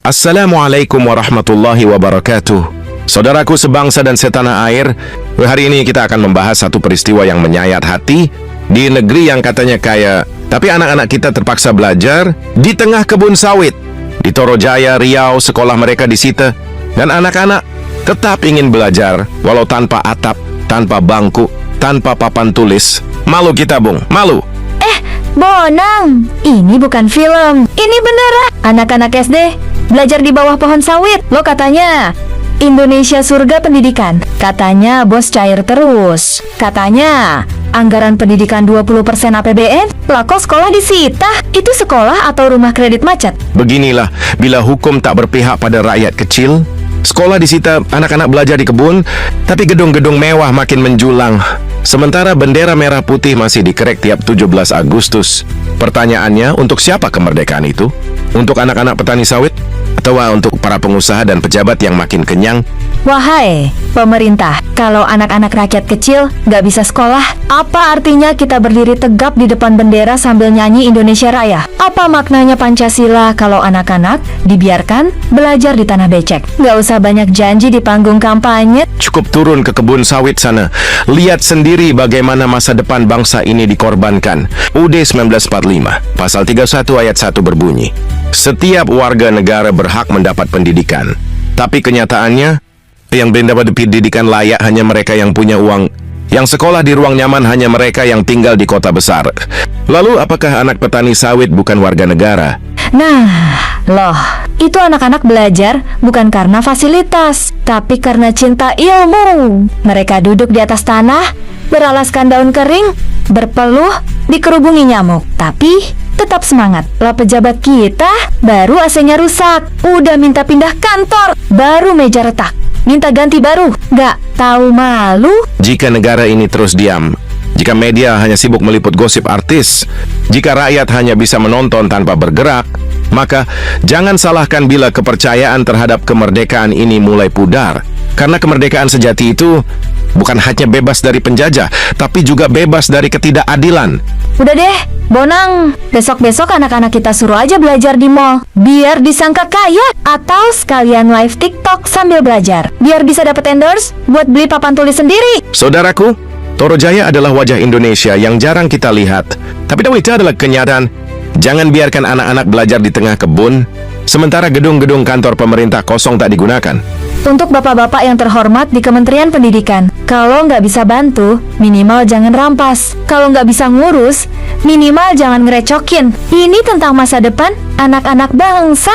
Assalamualaikum warahmatullahi wabarakatuh. Saudaraku sebangsa dan setanah air, hari ini kita akan membahas satu peristiwa yang menyayat hati di negeri yang katanya kaya, tapi anak-anak kita terpaksa belajar di tengah kebun sawit. Di Torojaya, Riau, sekolah mereka disita, dan anak-anak tetap ingin belajar walau tanpa atap, tanpa bangku, tanpa papan tulis. Malu kita, Bung, malu. Bonang, ini bukan film, ini beneran. Anak-anak SD belajar di bawah pohon sawit. Lo katanya Indonesia surga pendidikan. Katanya bos cair terus. Katanya anggaran pendidikan 20% APBN. Lah kok sekolah disita? Itu sekolah atau rumah kredit macet? Beginilah, bila hukum tak berpihak pada rakyat kecil, sekolah disita, anak-anak belajar di kebun, tapi gedung-gedung mewah makin menjulang. Sementara bendera merah putih masih dikerek tiap 17 Agustus. Pertanyaannya, untuk siapa kemerdekaan itu? Untuk anak-anak petani sawit? Atau untuk para pengusaha dan pejabat yang makin kenyang? Wahai pemerintah, kalau anak-anak rakyat kecil nggak bisa sekolah, apa artinya kita berdiri tegap di depan bendera sambil nyanyi Indonesia Raya? Apa maknanya Pancasila kalau anak-anak dibiarkan belajar di tanah becek? Nggak usah banyak janji di panggung kampanye. Cukup turun ke kebun sawit sana. Lihat sendiri bagaimana masa depan bangsa ini dikorbankan. UUD 1945, pasal 31 ayat 1 berbunyi, setiap warga negara berhak mendapat pendidikan. Tapi kenyataannya, yang mendapat pendidikan layak hanya mereka yang punya uang. Yang sekolah di ruang nyaman hanya mereka yang tinggal di kota besar. Lalu apakah anak petani sawit bukan warga negara? Nah, loh, itu anak-anak belajar bukan karena fasilitas, tapi karena cinta ilmu. Mereka duduk di atas tanah, beralaskan daun kering, berpeluh, dikerubungi nyamuk, tapi tetap semangat. Lah pejabat kita baru AC-nya rusak, udah minta pindah kantor, baru meja retak, minta ganti baru, nggak tahu malu. Jika negara ini terus diam, jika media hanya sibuk meliput gosip artis, jika rakyat hanya bisa menonton tanpa bergerak, maka jangan salahkan bila kepercayaan terhadap kemerdekaan ini mulai pudar. Karena kemerdekaan sejati itu bukan hanya bebas dari penjajah, tapi juga bebas dari ketidakadilan. Udah deh, Bonang, besok-besok anak-anak kita suruh aja belajar di mall, biar disangka kaya. Atau sekalian live TikTok sambil belajar, biar bisa dapat endorse buat beli papan tulis sendiri. Saudaraku, Torojaya adalah wajah Indonesia yang jarang kita lihat. Tapi itu adalah kenyataan. Jangan biarkan anak-anak belajar di tengah kebun, sementara gedung-gedung kantor pemerintah kosong tak digunakan. Untuk bapak-bapak yang terhormat di Kementerian Pendidikan, kalau nggak bisa bantu, minimal jangan rampas. Kalau nggak bisa ngurus, minimal jangan ngerecokin. Ini tentang masa depan anak-anak bangsa.